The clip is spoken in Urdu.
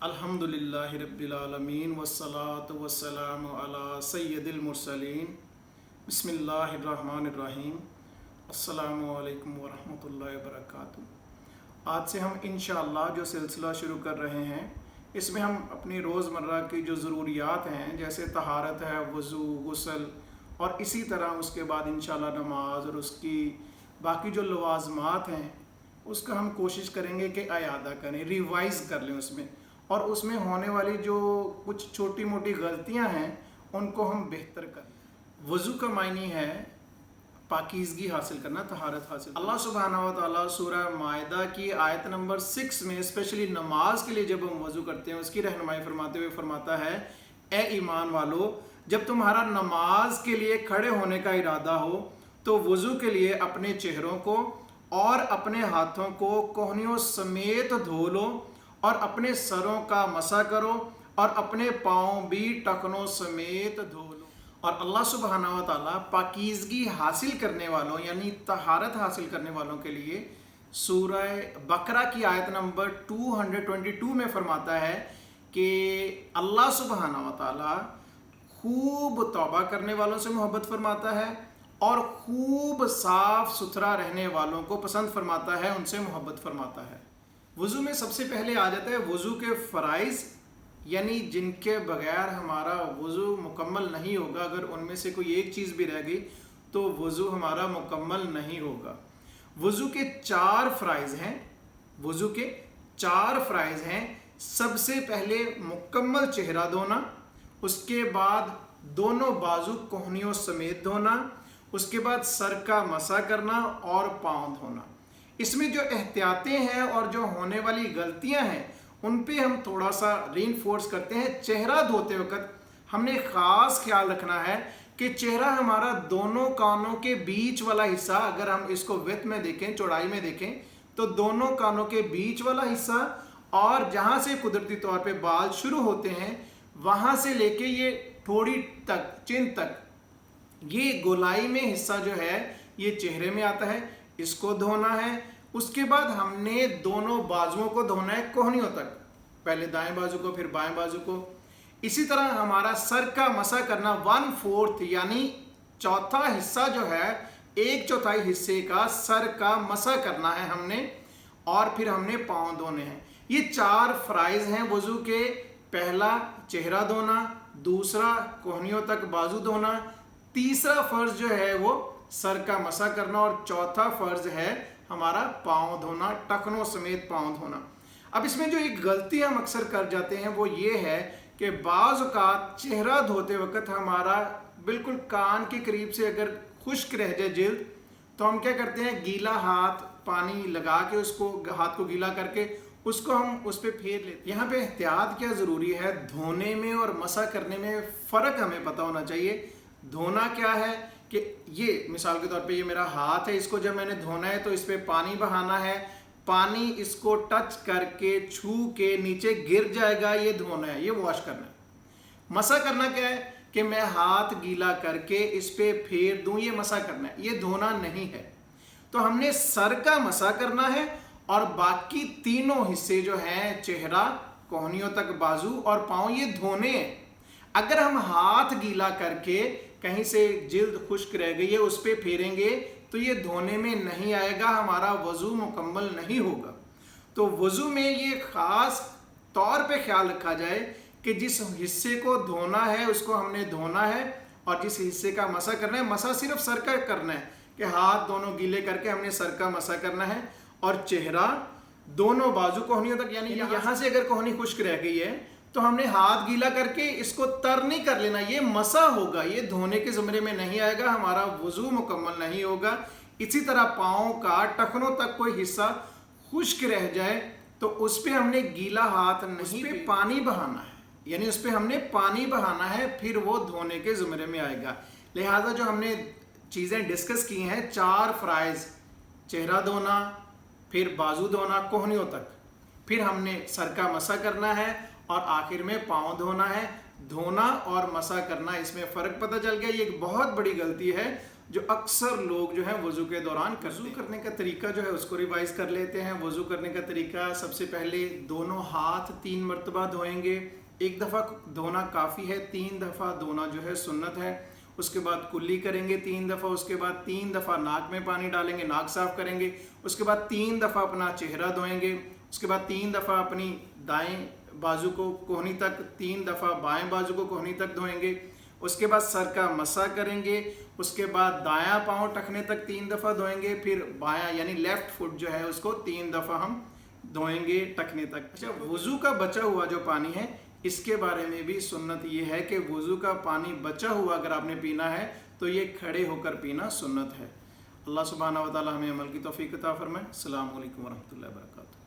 الحمدللہ رب العالمین والصلاة والسلام علی سید المرسلین بسم اللہ الرحمن الرحیم السلام علیکم ورحمۃ اللہ وبرکاتہ۔ آج سے ہم انشاءاللہ جو سلسلہ شروع کر رہے ہیں اس میں ہم اپنی روزمرہ کی جو ضروریات ہیں جیسے طہارت ہے، وضو، غسل اور اسی طرح اس کے بعد انشاءاللہ نماز اور اس کی باقی جو لوازمات ہیں اس کا ہم کوشش کریں گے کہ اعادہ کریں، ریوائز کر لیں اس میں، اور اس میں ہونے والی جو کچھ چھوٹی موٹی غلطیاں ہیں ان کو ہم بہتر کریں۔ وضو کا معنی ہے پاکیزگی حاصل کرنا، طہارت حاصل کرنا۔ اللہ سبحانہ و تعالیٰ سورہ مائدہ کی آیت نمبر 6 میں اسپیشلی نماز کے لیے جب ہم وضو کرتے ہیں اس کی رہنمائی فرماتے ہوئے فرماتا ہے، اے ایمان والو، جب تمہارا نماز کے لیے کھڑے ہونے کا ارادہ ہو تو وضو کے لیے اپنے چہروں کو اور اپنے ہاتھوں کو کوہنیوں سمیت دھو لو اور اپنے سروں کا مسح کرو اور اپنے پاؤں بھی ٹخنوں سمیت دھو لو۔ اور اللہ سبحانہ و تعالیٰ پاکیزگی حاصل کرنے والوں یعنی طہارت حاصل کرنے والوں کے لیے سورہ بقرہ کی آیت نمبر 222 میں فرماتا ہے کہ اللہ سبحانہ و تعالیٰ خوب توبہ کرنے والوں سے محبت فرماتا ہے اور خوب صاف ستھرا رہنے والوں کو پسند فرماتا ہے، ان سے محبت فرماتا ہے۔ وضو میں سب سے پہلے آ جاتا ہے وضو کے فرائض، یعنی جن کے بغیر ہمارا وضو مکمل نہیں ہوگا۔ اگر ان میں سے کوئی ایک چیز بھی رہ گئی تو وضو ہمارا مکمل نہیں ہوگا۔ وضو کے 4 فرائض ہیں، وضو کے 4 فرائض ہیں۔ سب سے پہلے مکمل چہرہ دھونا، اس کے بعد دونوں بازو کوہنیوں سمیت دھونا، اس کے بعد سر کا مسح کرنا اور پاؤں دھونا۔ اس میں جو احتیاطیں ہیں اور جو ہونے والی غلطیاں ہیں ان پہ ہم تھوڑا سا ری انفورس کرتے ہیں۔ چہرہ دھوتے وقت ہم نے خاص خیال رکھنا ہے کہ چہرہ ہمارا دونوں کانوں کے بیچ والا حصہ، اگر ہم اس کو ویڈتھ میں دیکھیں، چوڑائی میں دیکھیں تو دونوں کانوں کے بیچ والا حصہ اور جہاں سے قدرتی طور پہ بال شروع ہوتے ہیں وہاں سے لے کے یہ تھوڑی تک، چن تک، یہ گولائی میں حصہ جو ہے یہ چہرے میں آتا ہے، اس کو دھونا ہے۔ اس کے بعد ہم نے دونوں بازوؤں کو دھونا ہے کوہنیوں تک، پہلے دائیں بازو کو پھر بائیں بازو کو۔ اسی طرح ہمارا سر کا مسح کرنا 1/4 یعنی چوتھا حصہ جو ہے، 1/4 حصے کا سر کا مسح کرنا ہے ہم نے، اور پھر ہم نے پاؤں دھونے ہیں۔ یہ 4 فرائض ہیں وضو کے۔ پہلا چہرہ دھونا، دوسرا کوہنیوں تک بازو دھونا، تیسرا فرض جو ہے وہ سر کا مسح کرنا، اور چوتھا فرض ہے ہمارا پاؤں دھونا، ٹخنوں سمیت پاؤں دھونا۔ اب اس میں جو ایک غلطی ہم اکثر کر جاتے ہیں وہ یہ ہے کہ بعض اوقات چہرہ دھوتے وقت ہمارا بالکل کان کے قریب سے اگر خشک رہ جائے جلد تو ہم کیا کرتے ہیں، گیلا ہاتھ پانی لگا کے اس کو، ہاتھ کو گیلا کر کے اس کو ہم اس پہ پھیر لیتے ہیں۔ یہاں پہ احتیاط کیا ضروری ہے، دھونے میں اور مسح کرنے میں فرق ہمیں پتہ ہونا چاہیے۔ دھونا کیا ہے کہ یہ مثال کے طور پہ یہ میرا ہاتھ ہے، اس کو جب میں نے دھونا ہے تو اس پہ پانی بہانا ہے، پانی اس کو ٹچ کر کے چھو کے نیچے گر جائے گا، یہ دھونا ہے، یہ واش کرنا ہے۔ مسح کرنا کیا ہے کہ میں ہاتھ گیلا کر کے اس پہ پھیر دوں، یہ مسح کرنا ہے، یہ دھونا نہیں ہے۔ تو ہم نے سر کا مسح کرنا ہے اور باقی تینوں حصے جو ہیں، چہرہ، کوہنیوں تک بازو اور پاؤں، یہ دھونے ہیں۔ اگر ہم ہاتھ گیلا کر کے کہیں سے جلد خشک رہ گئی ہے اس پہ پھیریں گے تو یہ دھونے میں نہیں آئے گا، ہمارا وضو مکمل نہیں ہوگا۔ تو وضو میں یہ خاص طور پہ خیال رکھا جائے کہ جس حصے کو دھونا ہے اس کو ہم نے دھونا ہے، اور جس حصے کا مسح کرنا ہے، مسح صرف سر کا کرنا ہے کہ ہاتھ دونوں گیلے کر کے ہم نے سر کا مسح کرنا ہے، اور چہرہ دونوں بازو کوہنیوں تک، یعنی یہاں سے اگر کوہنی خشک رہ گئی ہے تو ہم نے ہاتھ گیلا کر کے اس کو تر نہیں کر لینا، یہ مسح ہوگا، یہ دھونے کے زمرے میں نہیں آئے گا، ہمارا وضو مکمل نہیں ہوگا۔ اسی طرح پاؤں کا ٹخنوں تک کوئی حصہ خشک رہ جائے تو اس پہ ہم نے گیلا ہاتھ نہیں، اس پہ پانی بہانا ہے، یعنی اس پہ ہم نے پانی بہانا ہے، پھر وہ دھونے کے زمرے میں آئے گا۔ لہٰذا جو ہم نے چیزیں ڈسکس کی ہیں، 4 فرائض، چہرہ دھونا، پھر بازو دھونا کوہنیوں تک، پھر ہم نے سر کا مسح کرنا ہے، اور آخر میں پاؤں دھونا ہے۔ دھونا اور مسح کرنا، اس میں فرق پتہ چل گیا۔ یہ ایک بہت بڑی غلطی ہے جو اکثر لوگ جو ہے وضو کے دوران وضو کرنے کا طریقہ جو ہے اس کو ریوائز کر لیتے ہیں۔ وضو کرنے کا طریقہ، سب سے پہلے دونوں ہاتھ 3 مرتبہ دھوئیں گے، 1 دفعہ دھونا کافی ہے، 3 دفعہ دھونا جو ہے سنت ہے۔ اس کے بعد کلی کریں گے 3 دفعہ، اس کے بعد 3 دفعہ ناک میں پانی ڈالیں گے، ناک صاف کریں گے، اس کے بعد 3 دفعہ اپنا چہرہ دھوئیں گے، اس کے بعد 3 دفعہ اپنی دائیں بازو کو کوہنی تک، 3 دفعہ بائیں بازو کو کوہنی تک دھوئیں گے، اس کے بعد سر کا مسح کریں گے، اس کے بعد دایاں پاؤں ٹخنے تک 3 دفعہ دھوئیں گے، پھر بایاں یعنی لیفٹ فٹ جو ہے اس کو 3 دفعہ ہم دھوئیں گے ٹخنے تک۔ اچھا، وضو کا بچا ہوا جو پانی ہے اس کے بارے میں بھی سنت یہ ہے کہ وضو کا پانی بچا ہوا اگر آپ نے پینا ہے تو یہ کھڑے ہو کر پینا سنت ہے۔ اللہ سبحانہ و تعالی ہمیں عمل کی توفیق عطا فرمائے۔ السلام علیکم ورحمۃ اللہ وبرکاتہ۔